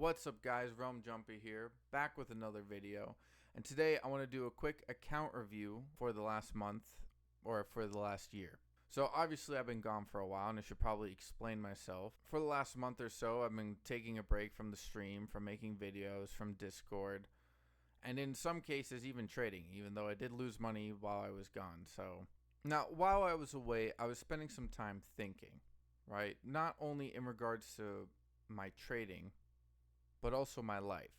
What's up guys, Realm Jumpy here, back with another video. And today I want to do a quick account review for the last month, or for the last year. So obviously I've been gone for a while and I should probably explain myself. For the last month or so I've been taking a break from the stream, from making videos, from Discord, and in some cases even trading, even though I did lose money while I was gone. So now while I was away, I was spending some time thinking, right? Not only in regards to my trading, but also my life.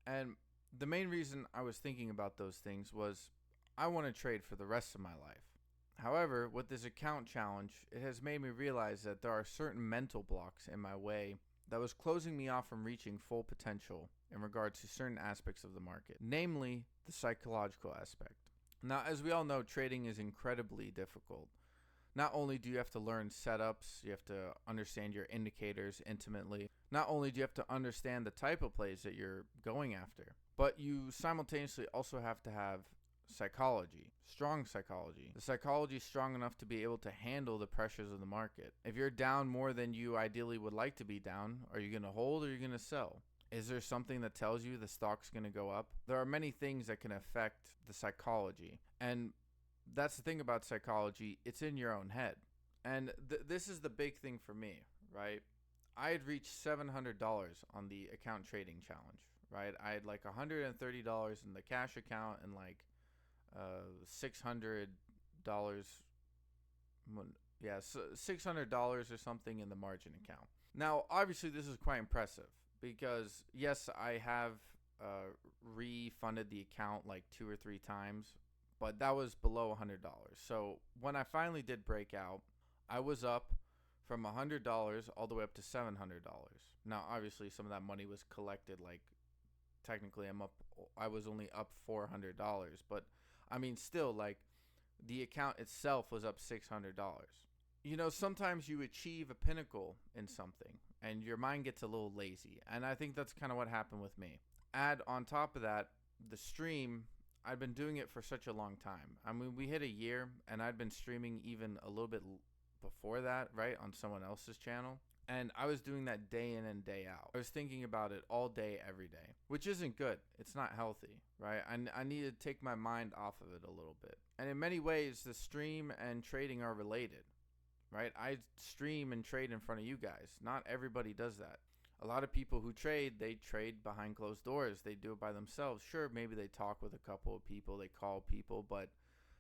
And the main reason I was thinking about those things was I want to trade for the rest of my life. However, with this account challenge, it has made me realize that there are certain mental blocks in my way that was closing me off from reaching full potential in regards to certain aspects of the market, namely the psychological aspect. Now, as we all know, trading is incredibly difficult. Not only do you have to learn setups, you have to understand your indicators intimately. Not only do you have to understand the type of plays that you're going after, but you simultaneously also have to have psychology, strong psychology. The psychology is strong enough to be able to handle the pressures of the market. If you're down more than you ideally would like to be down, are you going to hold or are you going to sell? Is there something that tells you the stock's going to go up? There are many things that can affect the psychology. And that's the thing about psychology, it's in your own head. And this is the big thing for me, right? I had reached $700 on the account trading challenge, right? I had like $130 in the cash account and like $600, yeah, $600 or something in the margin account. Now, obviously, this is quite impressive because, yes, I have refunded the account like 2 or 3 times, but that was below $100. So when I finally did break out, I was up from $100 all the way up to $700. Now, obviously, some of that money was collected. Like, technically, I was only up $400, but I mean, still, like, the account itself was up $600. You know, sometimes you achieve a pinnacle in something, and your mind gets a little lazy, and I think that's kind of what happened with me. Add on top of that, the stream. I've been doing it for such a long time. I mean, we hit a year, and I'd been streaming even a little bit before that, right, on someone else's channel. And I was doing that day in and day out. I was thinking about it all day, every day, which isn't good. It's not healthy, right? I need to take my mind off of it a little bit. And in many ways, the stream and trading are related, right? I stream and trade in front of you guys. Not everybody does that. A lot of people who trade, they trade behind closed doors. They do it by themselves. Sure, maybe they talk with a couple of people, they call people, but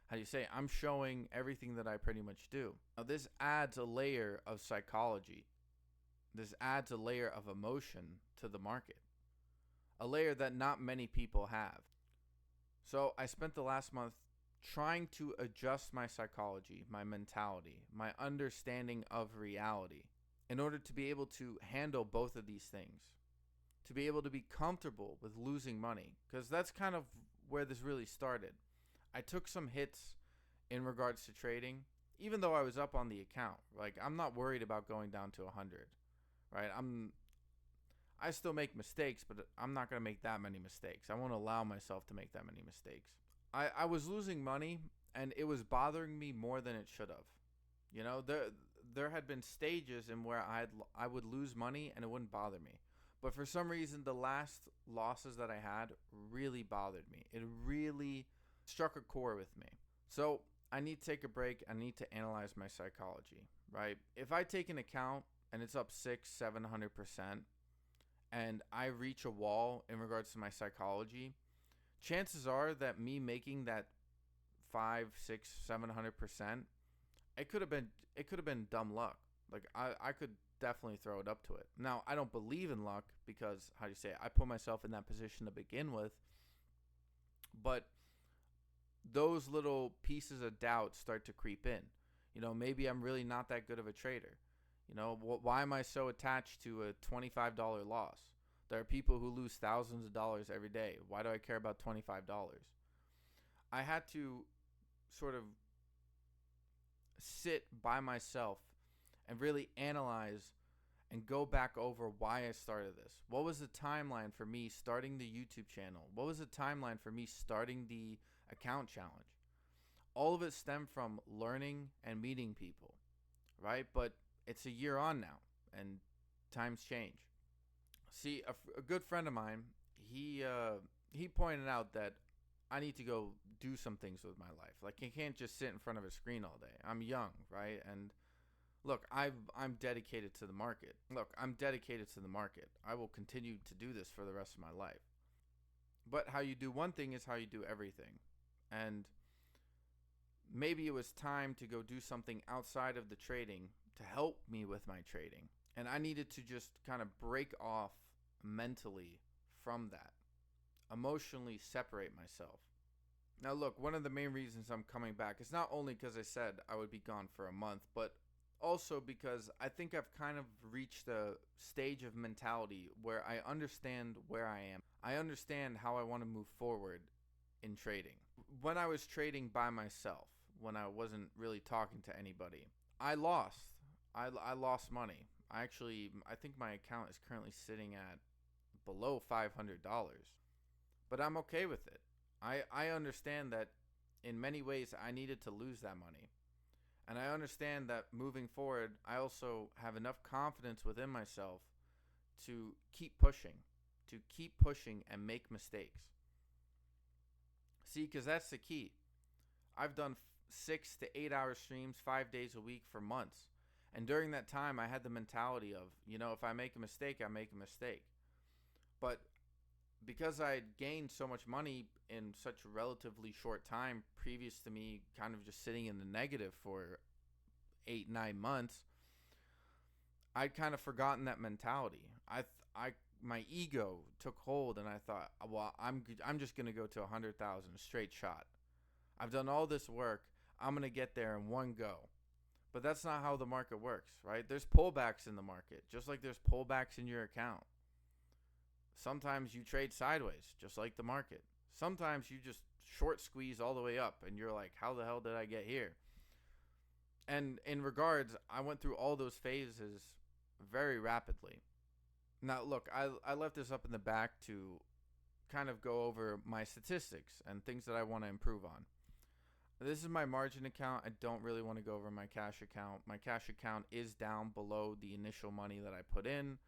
how do you say, I'm showing everything that I pretty much do. Now, this adds a layer of psychology. This adds a layer of emotion to the market, a layer that not many people have. So I spent the last month trying to adjust my psychology, my mentality, my understanding of reality, in order to be able to handle both of these things, to be able to be comfortable with losing money, because that's kind of where this really started. I took some hits in regards to trading, even though I was up on the account. Like, I'm not worried about going down to 100, right? I still make mistakes, but I'm not going to make that many mistakes. I won't allow myself to make that many mistakes. I was losing money, and it was bothering me more than it should have. You know, there had been stages in where I would lose money and it wouldn't bother me. But for some reason, the last losses that I had really bothered me. It really struck a chord with me. So I need to take a break. I need to analyze my psychology, right? If I take an account and it's up 600-700%, and I reach a wall in regards to my psychology, chances are that me making that 500-600-700%, it could have been dumb luck. Like, I could definitely throw it up to it. Now, I don't believe in luck because, how do you say it? I put myself in that position to begin with. But those little pieces of doubt start to creep in. You know, maybe I'm really not that good of a trader. You know, why am I so attached to a $25 loss? There are people who lose thousands of dollars every day. Why do I care about $25? I had to sort of sit by myself and really analyze and go back over why I started this. What was the timeline for me starting the YouTube channel? What was the timeline for me starting the account challenge? All of it stemmed from learning and meeting people, right? But it's a year on now, and times change. See, a good friend of mine, he pointed out that I need to go do some things with my life. Like, I can't just sit in front of a screen all day. I'm young, right? And look, I'm dedicated to the market. Look, I'm dedicated to the market. I will continue to do this for the rest of my life. But how you do one thing is how you do everything. And maybe it was time to go do something outside of the trading to help me with my trading. And I needed to just kind of break off mentally from that, emotionally separate myself. Now, look, one of the main reasons I'm coming back is not only because I said I would be gone for a month, but also because I think I've kind of reached a stage of mentality where I understand where I am. I understand how I want to move forward in trading. When I was trading by myself, when I wasn't really talking to anybody, I lost. I lost money. I think my account is currently sitting at below $500, but I'm okay with it. I understand that in many ways I needed to lose that money. And I understand that moving forward, I also have enough confidence within myself to keep pushing and make mistakes. See, because that's the key. I've done 6 to 8 hour streams 5 days a week for months. And during that time, I had the mentality of, if I make a mistake, I make a mistake. But because I had gained so much money in such a relatively short time, previous to me kind of just sitting in the negative for 8, 9 months, I'd kind of forgotten that mentality. My ego took hold, and I thought, well, I'm just gonna go to 100,000 straight shot. I've done all this work. I'm gonna get there in one go. But that's not how the market works, right? There's pullbacks in the market, just like there's pullbacks in your account. Sometimes you trade sideways, just like the market. Sometimes you just short squeeze all the way up, and you're like, how the hell did I get here? And in regards, I went through all those phases very rapidly. Now, look, I left this up in the back to kind of go over my statistics and things that I want to improve on. This is my margin account. I don't really want to go over my cash account. My cash account is down below the initial money that I put in.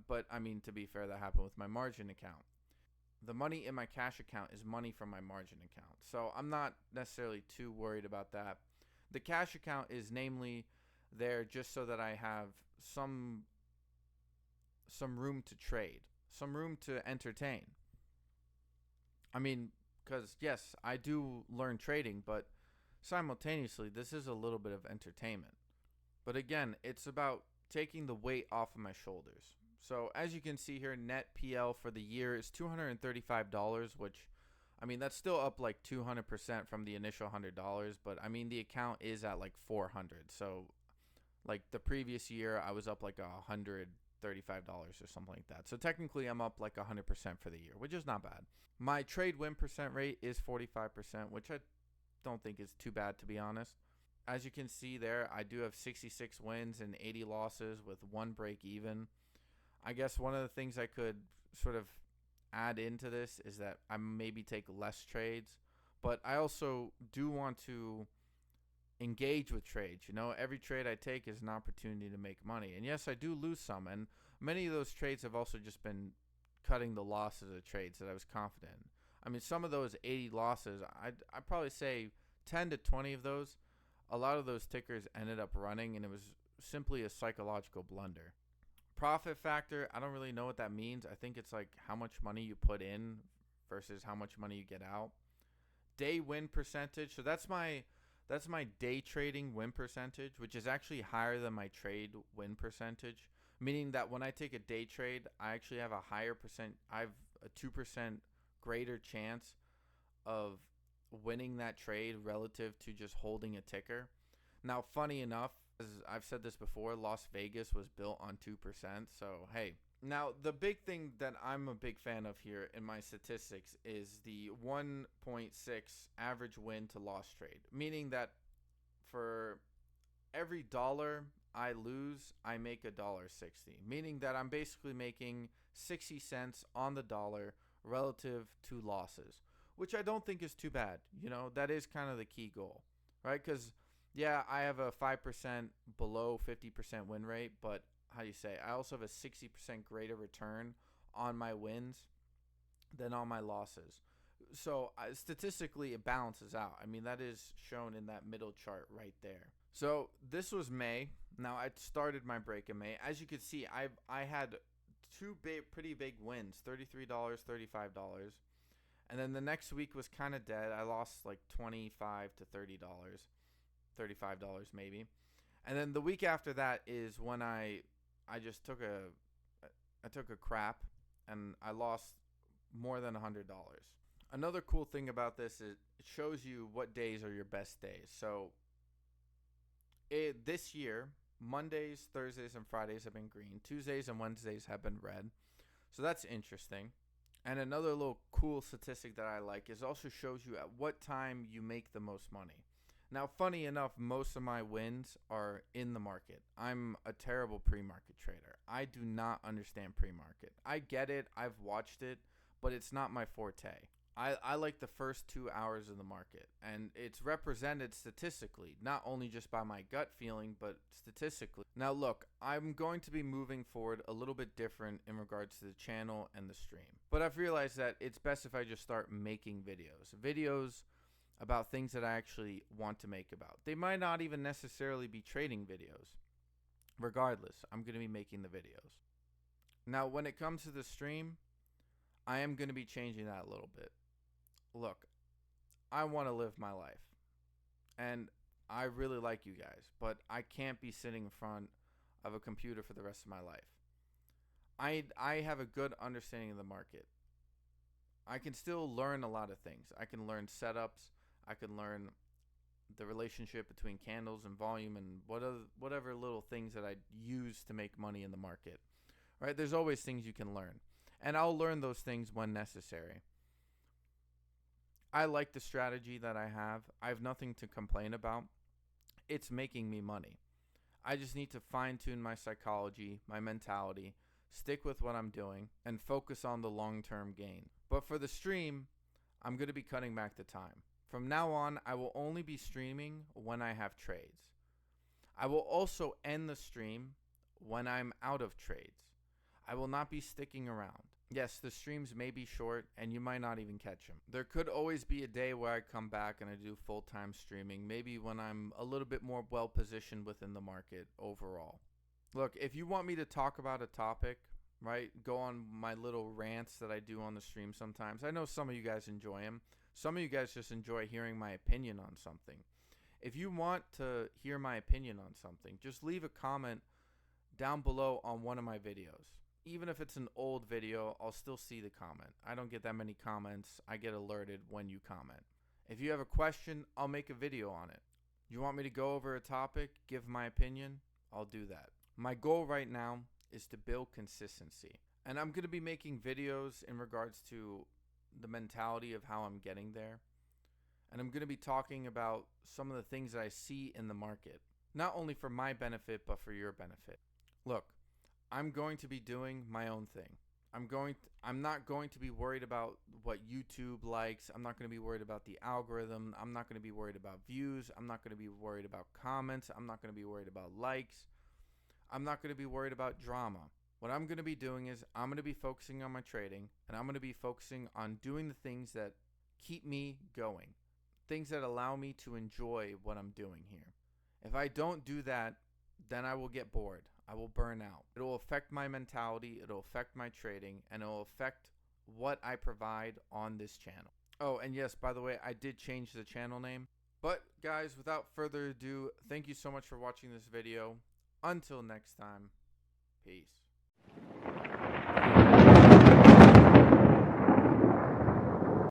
But I mean, to be fair, that happened with my margin account. The money in my cash account is money from my margin account. So I'm not necessarily too worried about that. The cash account is namely there just so that I have some room to trade, some room to entertain. I mean, because yes, I do learn trading, but simultaneously, this is a little bit of entertainment. But again, it's about taking the weight off of my shoulders. So as you can see here, net PL for the year is $235, which, I mean, that's still up like 200% from the initial $100. But I mean, the account is at like 400. So like the previous year, I was up like $135 or something like that. So technically, I'm up like 100% for the year, which is not bad. My trade win percent rate is 45%, which I don't think is too bad, to be honest. As you can see there, I do have 66 wins and 80 losses with one break even. I guess one of the things I could sort of add into this is that I maybe take less trades, but I also do want to engage with trades. Every trade I take is an opportunity to make money. And yes, I do lose some, and many of those trades have also just been cutting the losses of trades that I was confident in. I mean, some of those 80 losses, I'd probably say 10 to 20 of those, a lot of those tickers ended up running, and it was simply a psychological blunder. Profit factor, I don't really know what that means. I think it's like how much money you put in versus how much money you get out. Day win percentage, so that's my day trading win percentage, which is actually higher than my trade win percentage, meaning that when I take a day trade, I actually have I have a 2% greater chance of winning that trade relative to just holding a ticker. Now, funny enough, as I've said this before, Las Vegas was built on 2%. So, hey. Now, the big thing that I'm a big fan of here in my statistics is the 1.6 average win to loss trade, meaning that for every dollar I lose, I make $1.60, meaning that I'm basically making 60 cents on the dollar relative to losses, which I don't think is too bad. That is kind of the key goal, right? Because Yeah, I have a 5% below 50% win rate, but how do you say? I also have a 60% greater return on my wins than on my losses. So statistically, it balances out. I mean, that is shown in that middle chart right there. So this was May. Now I started my break in May. As you can see, I had two pretty big wins: $33, $35, and then the next week was kind of dead. I lost like $25 to $30, $35 maybe. And then the week after that is when I just took a crap and I lost more than $100. Another cool thing about this is it shows you what days are your best days. So this year, Mondays, Thursdays, and Fridays have been green. Tuesdays and Wednesdays have been red. So that's interesting. And another little cool statistic that I like is also shows you at what time you make the most money. Now, funny enough, most of my wins are in the market. I'm a terrible pre-market trader. I do not understand pre-market. I get it. I've watched it, but it's not my forte. I like the first 2 hours of the market, and it's represented statistically, not only just by my gut feeling, but statistically. Now, look, I'm going to be moving forward a little bit different in regards to the channel and the stream, but I've realized that it's best if I just start making videos about things that I actually want to make about. They might not even necessarily be trading videos. Regardless, I'm going to be making the videos. Now, when it comes to the stream, I am going to be changing that a little bit. Look, I want to live my life. And I really like you guys, but I can't be sitting in front of a computer for the rest of my life. I have a good understanding of the market. I can still learn a lot of things. I can learn setups. I can learn the relationship between candles and volume and whatever little things that I use to make money in the market. Right? There's always things you can learn. And I'll learn those things when necessary. I like the strategy that I have. I have nothing to complain about. It's making me money. I just need to fine tune my psychology, my mentality, stick with what I'm doing, and focus on the long-term gain. But for the stream, I'm going to be cutting back the time. From now on, I will only be streaming when I have trades. I will also end the stream when I'm out of trades. I will not be sticking around. Yes, the streams may be short and you might not even catch them. There could always be a day where I come back and I do full-time streaming, maybe when I'm a little bit more well-positioned within the market overall. Look, if you want me to talk about a topic, right, go on my little rants that I do on the stream sometimes. I know some of you guys enjoy them. Some of you guys just enjoy hearing my opinion on something. If you want to hear my opinion on something, just leave a comment down below on one of my videos. Even if it's an old video, I'll still see the comment. I don't get that many comments. I get alerted when you comment. If you have a question, I'll make a video on it. You want me to go over a topic, give my opinion? I'll do that. My goal right now is to build consistency. And I'm going to be making videos in regards to the mentality of how I'm getting there. And I'm going to be talking about some of the things that I see in the market. Not only for my benefit, but for your benefit. Look, I'm going to be doing my own thing. I'm not going to be worried about what YouTube likes. I'm not going to be worried about the algorithm. I'm not going to be worried about views. I'm not going to be worried about comments. I'm not going to be worried about likes. I'm not going to be worried about drama. What I'm going to be doing is I'm going to be focusing on my trading, and I'm going to be focusing on doing the things that keep me going, things that allow me to enjoy what I'm doing here. If I don't do that, then I will get bored. I will burn out. It will affect my mentality. It will affect my trading, and it will affect what I provide on this channel. Oh, and yes, by the way, I did change the channel name. But guys, without further ado, thank you so much for watching this video. Until next time, peace.